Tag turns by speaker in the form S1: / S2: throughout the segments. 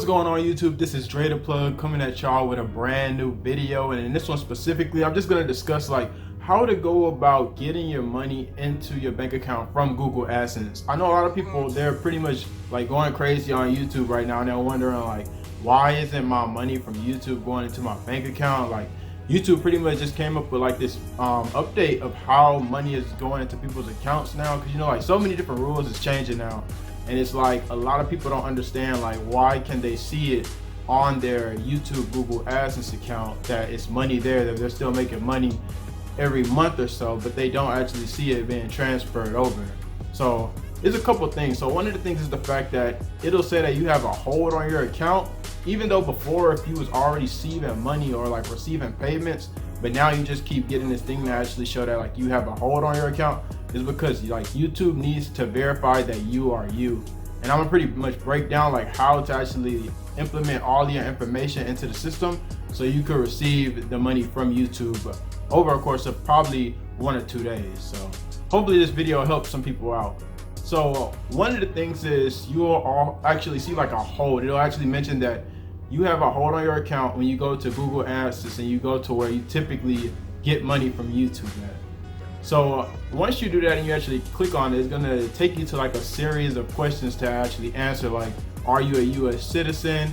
S1: going on YouTube? This is DreThePlug coming at y'all with a brand new video, and in this one specifically I'm just going to discuss like how to go about getting your money into your bank account from Google AdSense. I know a lot of people, they're pretty much like going crazy on YouTube right now and they're wondering like, why isn't my money from YouTube going into my bank account? Like YouTube pretty much just came up with like this update of how money is going into people's accounts now, because you know, like so many different rules is changing now. And it's like a lot of people don't understand like why can they see it on their YouTube Google AdSense account that it's money there, that they're still making money every month or so, but they don't actually see it being transferred over. So there's a couple things. So one of the things is the fact that it'll say that you have a hold on your account, even though before if you was already receiving money or like receiving payments, but now you just keep getting this thing to actually show that like you have a hold on your account, is because like YouTube needs to verify that you are you. And I'm gonna pretty much break down like how to actually implement all your information into the system so you could receive the money from YouTube over a course of probably 1 or 2 days. So hopefully this video helps some people out. So one of the things is you will all actually see like a hold. It'll actually mention that you have a hold on your account when you go to Google AdSense and you go to where you typically get money from YouTube at. So once you do that and you actually click on it, it's gonna take you to like a series of questions to actually answer, like, are you a US citizen?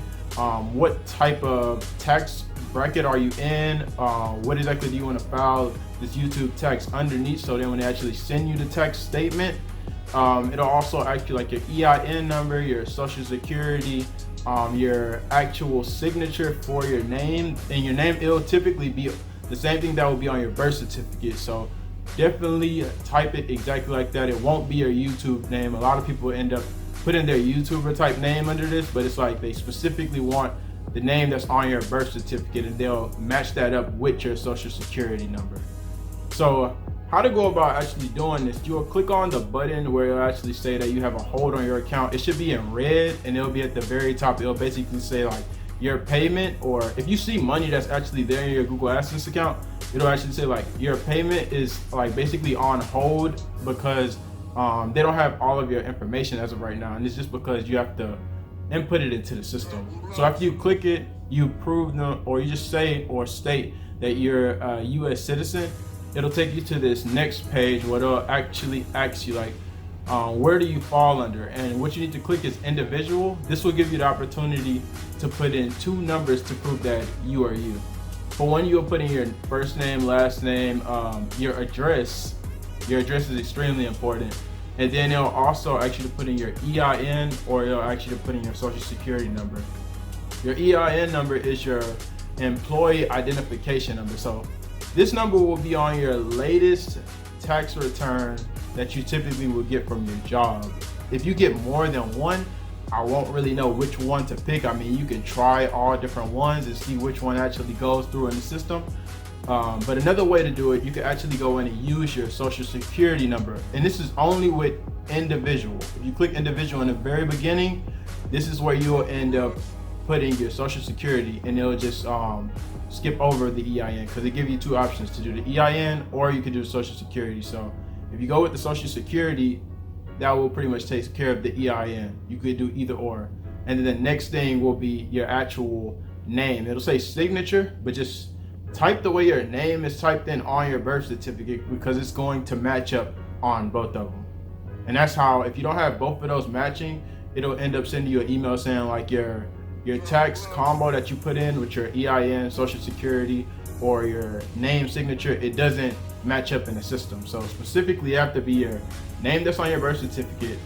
S1: What type of tax bracket are you in? What exactly do you want to file this YouTube tax underneath? So then when they actually send you the tax statement, it'll also ask you like your EIN number, your social security, your actual signature for your name, and your name, it'll typically be the same thing that will be on your birth certificate. So definitely type it exactly like that. It won't be your YouTube name. A lot of people end up putting their YouTuber type name under this, but it's like they specifically want the name that's on your birth certificate and they'll match that up with your social security number. So how to go about actually doing this, you'll click on the button where it'll actually say that you have a hold on your account. It should be in red and it'll be at the very top. It'll basically say like your payment, or if you see money that's actually there in your Google AdSense account, it'll actually say like your payment is like basically on hold because they don't have all of your information as of right now, and it's just because you have to input it into the system. So after you click it, you prove them, or you just say or state that you're a US citizen, it'll take you to this next page where it'll actually ask you like where do you fall under, and what you need to click is individual. This will give you the opportunity to put in 2 numbers to prove that you are you. For one, you'll put in your first name, last name, your address. Your address is extremely important. And then it'll also ask you to put in your EIN, or it'll ask you to put in your social security number. Your EIN number is your employee identification number. So this number will be on your latest tax return that you typically will get from your job. If you get more than one, I won't really know which one to pick. I mean, you can try all different ones and see which one actually goes through in the system. But another way to do it, you can actually go in and use your social security number. And this is only with individual. If you click individual in the very beginning, this is where you'll end up putting your social security, and it'll just skip over the EIN, because they give you 2 options to do the EIN, or you can do the social security. So if you go with the social security, that will pretty much take care of the EIN. You could do either or. And then the next thing will be your actual name. It'll say signature, but just type the way your name is typed in on your birth certificate, because it's going to match up on both of them. And that's how, if you don't have both of those matching, it'll end up sending you an email saying like your tax combo that you put in with your EIN, social security, or your name signature, it doesn't match up in the system. So specifically you have to be your name that's on your birth certificate,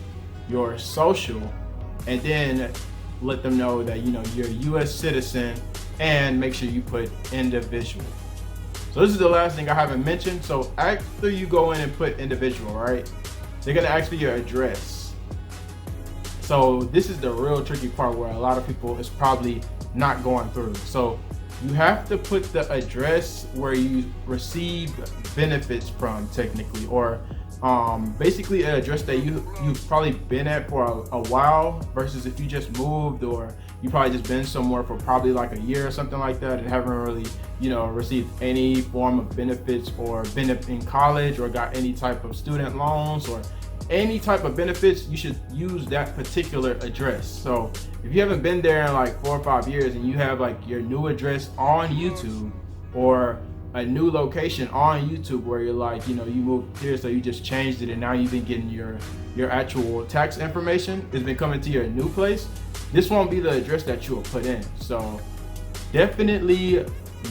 S1: your social, and then let them know that you know you're a US citizen, and make sure you put individual. So this is the last thing I haven't mentioned. So after you go in and put individual, right, they're gonna ask for your address. So this is the real tricky part where a lot of people is probably not going through. So you have to put the address where you receive benefits from, technically, or basically an address that you've probably been at for a while, versus if you just moved, or you probably just been somewhere for probably like a year or something like that and haven't really, you know, received any form of benefits, or been in college, or got any type of student loans, or any type of benefits, you should use that particular address. So if you haven't been there in like 4 or 5 years and you have like your new address on YouTube, or a new location on YouTube where you're like, you know, you moved here, so you just changed it and now you've been getting your actual tax information, it's been coming to your new place, this won't be the address that you will put in. So definitely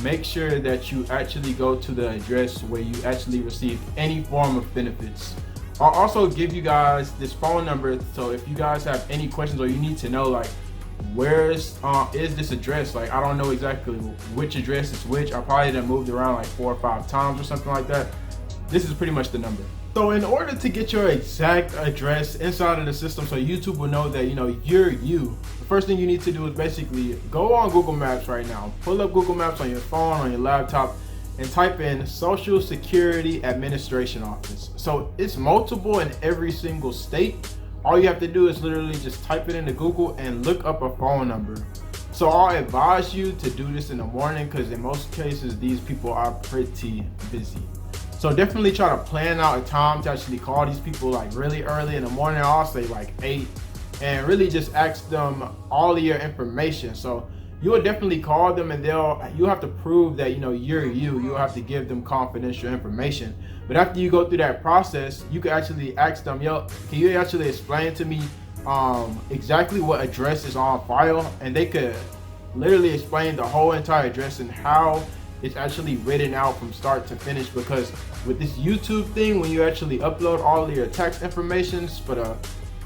S1: make sure that you actually go to the address where you actually receive any form of benefits. I'll also give you guys this phone number, so if you guys have any questions or you need to know like where is this address, like I don't know exactly which address is which, I probably done moved around like 4 or 5 times or something like that, this is pretty much the number. So in order to get your exact address inside of the system so YouTube will know that, you know, you're you, the first thing you need to do is basically go on Google Maps right now, pull up Google Maps on your phone, on your laptop, and type in Social Security Administration Office. So it's multiple in every single state. All you have to do is literally just type it into Google and look up a phone number. So I'll advise you to do this in the morning because in most cases these people are pretty busy. So definitely try to plan out a time to actually call these people like really early in the morning. I'll say like 8, and really just ask them all of your information. So you will definitely call them and you have to prove that, you know, you're you. You'll have to give them confidential information. But after you go through that process, you can actually ask them, yo, can you actually explain to me exactly what address is on file? And they could literally explain the whole entire address and how it's actually written out from start to finish. Because with this YouTube thing, when you actually upload all of your tax informations for the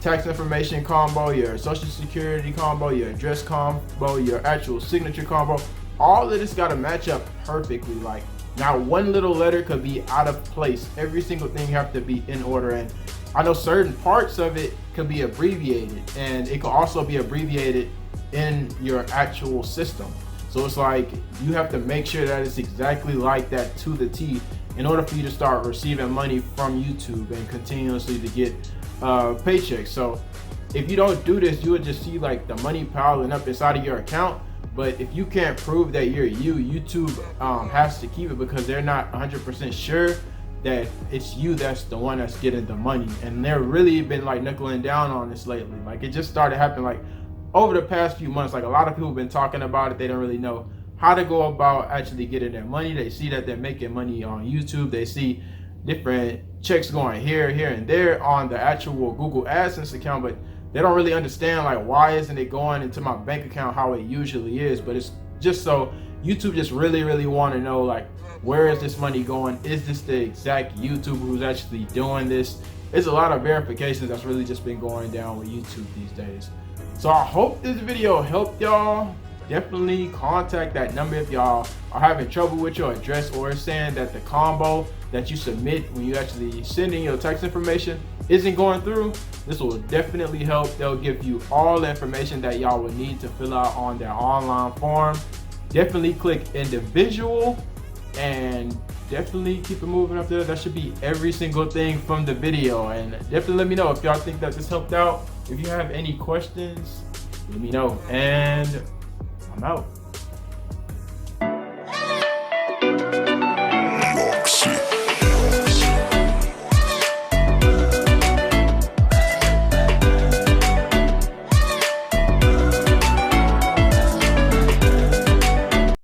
S1: tax information combo, your social security combo, your address combo, your actual signature combo, all of this got to match up perfectly. Like not one little letter could be out of place. Every single thing have to be in order. And I know certain parts of it could be abbreviated, and it could also be abbreviated in your actual system. So it's like you have to make sure that it's exactly like that to the T in order for you to start receiving money from YouTube and continuously to get paychecks. So if you don't do this, you would just see like the money piling up inside of your account. But if you can't prove that you're you, YouTube has to keep it because they're not 100% sure that it's you that's the one that's getting the money. And they're really been like knuckling down on this lately. Like it just started happening like over the past few months. Like a lot of people have been talking about it. They don't really know how to go about actually getting their money. They see that they're making money on YouTube. They see different checks going here, and there on the actual Google AdSense account, but they don't really understand like why isn't it going into my bank account how it usually is. But it's just so YouTube just really want to know like where is this money going? Is this the exact YouTuber who's actually doing this? There's a lot of verifications that's really just been going down with YouTube these days. So I hope this video helped y'all. Definitely contact that number if y'all are having trouble with your address, or it's saying that the combo that you submit when you actually send in your tax information isn't going through. This will definitely help. They'll give you all the information that y'all will need to fill out on their online form. Definitely click individual and definitely keep it moving up there. That should be every single thing from the video. And definitely let me know if y'all think that this helped out. If you have any questions, let me know. And I'm out.